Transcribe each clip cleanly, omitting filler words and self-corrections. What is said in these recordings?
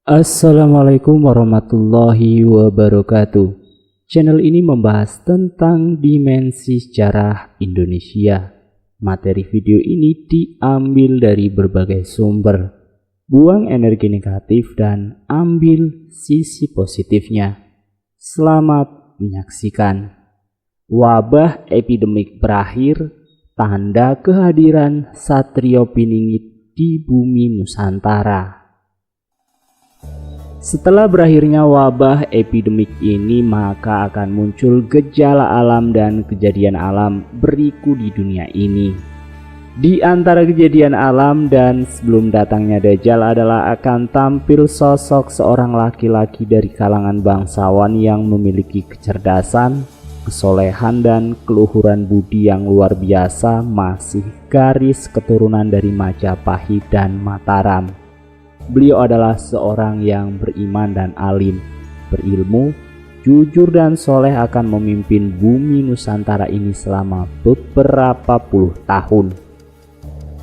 Assalamualaikum warahmatullahi wabarakatuh. Channel ini membahas tentang dimensi sejarah Indonesia. Materi video ini diambil dari berbagai sumber. Buang energi negatif dan ambil sisi positifnya. Selamat menyaksikan. Wabah epidemik berakhir, tanda kehadiran Satrio Piningit di bumi Nusantara. Setelah berakhirnya wabah epidemik ini, maka akan muncul gejala alam dan kejadian alam berikut di dunia ini. Di antara kejadian alam dan sebelum datangnya Dajjal adalah akan tampil sosok seorang laki-laki dari kalangan bangsawan yang memiliki kecerdasan, kesolehan dan keluhuran budi yang luar biasa, masih garis keturunan dari Majapahit dan Mataram. Beliau adalah seorang yang beriman dan alim, berilmu, jujur dan soleh, akan memimpin bumi Nusantara ini selama beberapa puluh tahun.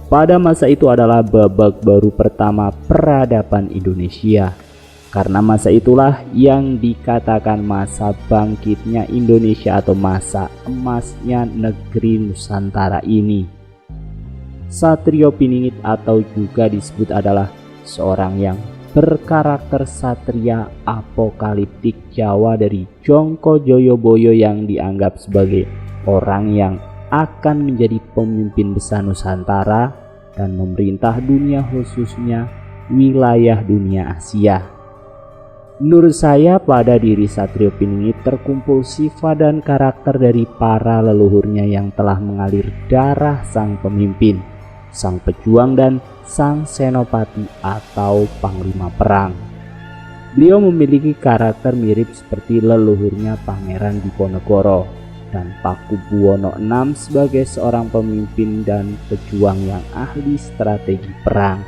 Pada masa itu adalah babak baru pertama peradaban Indonesia. Karena masa itulah yang dikatakan masa bangkitnya Indonesia atau masa emasnya negeri Nusantara ini. Satrio Piningit atau juga disebut adalah seorang yang berkarakter satria apokaliptik Jawa dari Jongko Joyoboyo yang dianggap sebagai orang yang akan menjadi pemimpin besar Nusantara dan memerintah dunia, khususnya wilayah dunia Asia. Menurut saya, pada diri Satrio Piningit terkumpul sifat dan karakter dari para leluhurnya yang telah mengalir darah sang pemimpin, sang pejuang dan sang senopati atau panglima perang. Beliau memiliki karakter mirip seperti leluhurnya Pangeran Diponegoro dan Pakubuwono VI sebagai seorang pemimpin dan pejuang yang ahli strategi perang.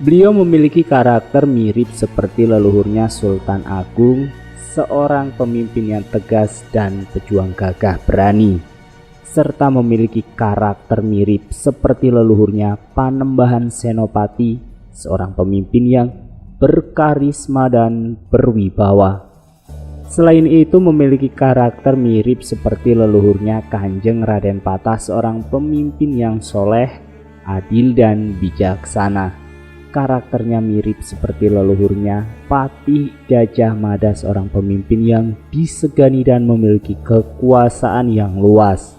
Beliau memiliki karakter mirip seperti leluhurnya Sultan Agung, seorang pemimpin yang tegas dan pejuang gagah berani, serta memiliki karakter mirip seperti leluhurnya Panembahan Senopati, seorang pemimpin yang berkarisma dan berwibawa. Selain itu memiliki karakter mirip seperti leluhurnya Kanjeng Raden Patah, seorang pemimpin yang soleh, adil dan bijaksana. Karakternya mirip seperti leluhurnya Patih Gajah Mada, seorang pemimpin yang disegani dan memiliki kekuasaan yang luas.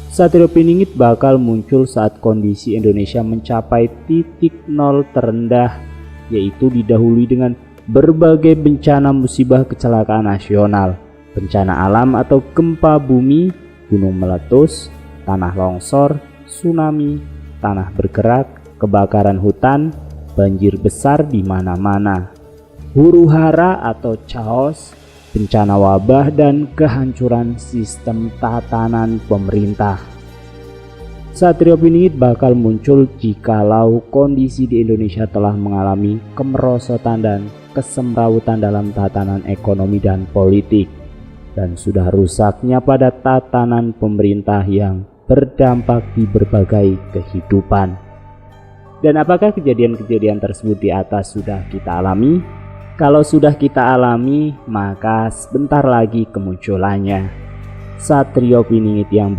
Satrio Piningit bakal muncul saat kondisi Indonesia mencapai titik nol terendah, yaitu didahului dengan berbagai bencana musibah kecelakaan nasional, bencana alam atau gempa bumi, gunung meletus, tanah longsor, tsunami, tanah bergerak, kebakaran hutan, banjir besar di mana-mana, huru-hara atau chaos, bencana wabah dan kehancuran sistem tatanan pemerintah. Satrio Piningit bakal muncul jikalau kondisi di Indonesia telah mengalami kemerosotan dan kesemrawutan dalam tatanan ekonomi dan politik, dan sudah rusaknya pada tatanan pemerintah yang berdampak di berbagai kehidupan. Dan apakah kejadian-kejadian tersebut di atas sudah kita alami? Kalau sudah kita alami, maka sebentar lagi kemunculannya Satrio Piningit yang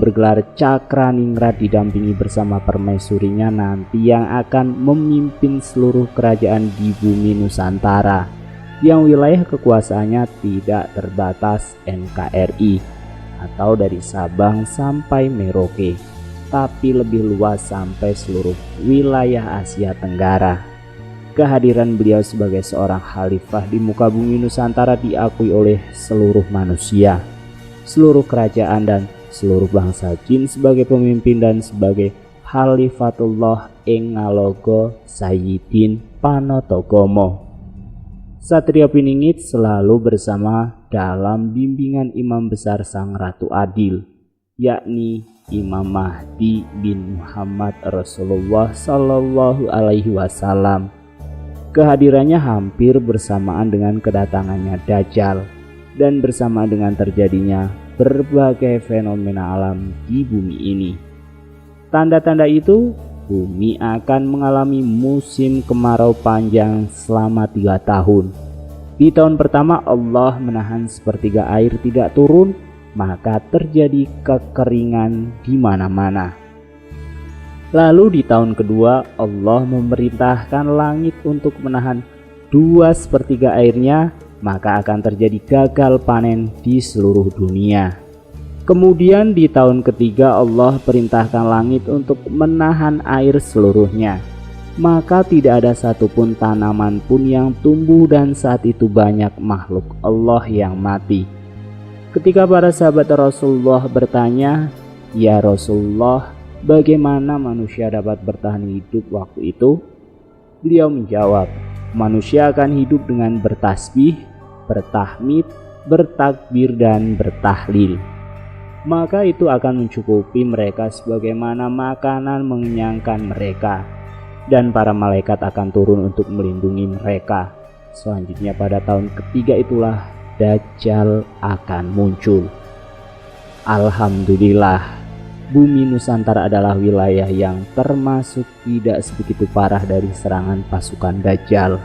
bergelar Cakraningrat didampingi bersama permaisurinya nanti yang akan memimpin seluruh kerajaan di bumi Nusantara, yang wilayah kekuasaannya tidak terbatas NKRI atau dari Sabang sampai Merauke, tapi lebih luas sampai seluruh wilayah Asia Tenggara. Kehadiran beliau sebagai seorang khalifah di muka bumi Nusantara diakui oleh seluruh manusia, seluruh kerajaan dan seluruh bangsa jin sebagai pemimpin dan sebagai Khalifatullah ing ngalogo Sayyidin Panotogomo. Satrio Piningit selalu bersama dalam bimbingan Imam Besar Sang Ratu Adil, yakni Imam Mahdi bin Muhammad Rasulullah Sallallahu Alaihi Wasallam. Kehadirannya hampir bersamaan dengan kedatangannya Dajjal dan bersama dengan terjadinya berbagai fenomena alam di bumi ini. Tanda-tanda itu bumi akan mengalami musim kemarau panjang selama 3 tahun. Di tahun pertama Allah menahan sepertiga air tidak turun, maka terjadi kekeringan di mana-mana. Lalu di tahun kedua Allah memerintahkan langit untuk menahan 2/3 airnya, maka akan terjadi gagal panen di seluruh dunia. Kemudian di tahun ketiga Allah perintahkan langit untuk menahan air seluruhnya, maka tidak ada satupun tanaman pun yang tumbuh, dan saat itu banyak makhluk Allah yang mati. Ketika para sahabat Rasulullah bertanya, "Ya Rasulullah, bagaimana manusia dapat bertahan hidup waktu itu?" Beliau menjawab, "Manusia akan hidup dengan bertasbih, bertahmid, bertakbir, dan bertahlil. Maka itu akan mencukupi mereka sebagaimana makanan mengenyangkan mereka, dan para malaikat akan turun untuk melindungi mereka. Selanjutnya pada tahun ketiga itulah Dajjal akan muncul." Alhamdulillah, bumi Nusantara adalah wilayah yang termasuk tidak sebegitu parah dari serangan pasukan Dajjal,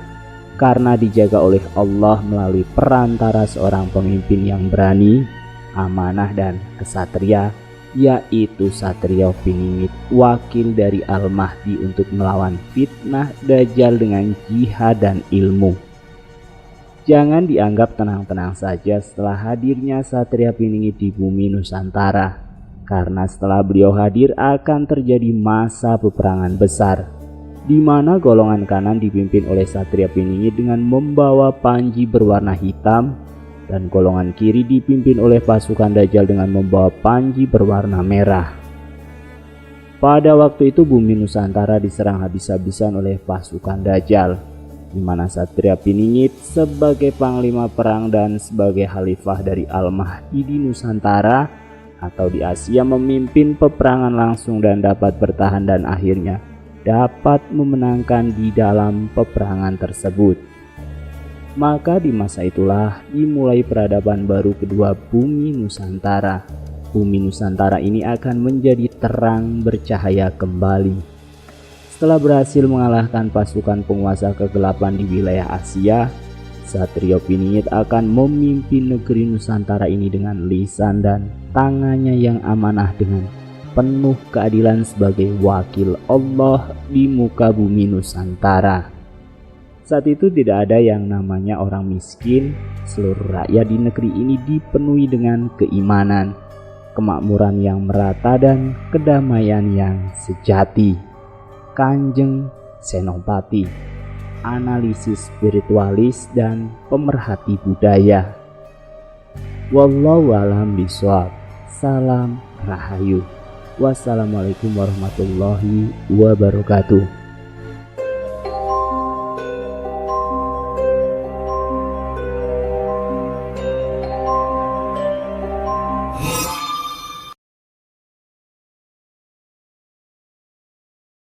karena dijaga oleh Allah melalui perantara seorang pemimpin yang berani, amanah, dan kesatria, yaitu Satrio Piningit, wakil dari Al-Mahdi untuk melawan fitnah Dajjal dengan jihad dan ilmu. Jangan dianggap tenang-tenang saja setelah hadirnya Satria Piningit di bumi Nusantara, karena setelah beliau hadir akan terjadi masa peperangan besar, di mana golongan kanan dipimpin oleh Satria Piningit dengan membawa panji berwarna hitam, dan golongan kiri dipimpin oleh pasukan Dajjal dengan membawa panji berwarna merah. Pada waktu itu bumi Nusantara diserang habis-habisan oleh pasukan Dajjal, di mana Satria Piningit sebagai panglima perang dan sebagai khalifah dari Al-Mahdi di Nusantara atau di Asia memimpin peperangan langsung dan dapat bertahan dan akhirnya dapat memenangkan di dalam peperangan tersebut. Maka di masa itulah dimulai peradaban baru kedua bumi Nusantara. Bumi Nusantara ini akan menjadi terang bercahaya kembali. Setelah berhasil mengalahkan pasukan penguasa kegelapan di wilayah Asia, Satrio Piningit akan memimpin negeri Nusantara ini dengan lisan dan tangannya yang amanah dengan penuh keadilan sebagai wakil Allah di muka bumi Nusantara. Saat itu tidak ada yang namanya orang miskin. Seluruh rakyat di negeri ini dipenuhi dengan keimanan, kemakmuran yang merata, dan kedamaian yang sejati. Kanjeng Senopati, analisis spiritualis dan pemerhati budaya. Wallahu a'lam bishawab. Salam Rahayu. Wassalamualaikum warahmatullahi wabarakatuh.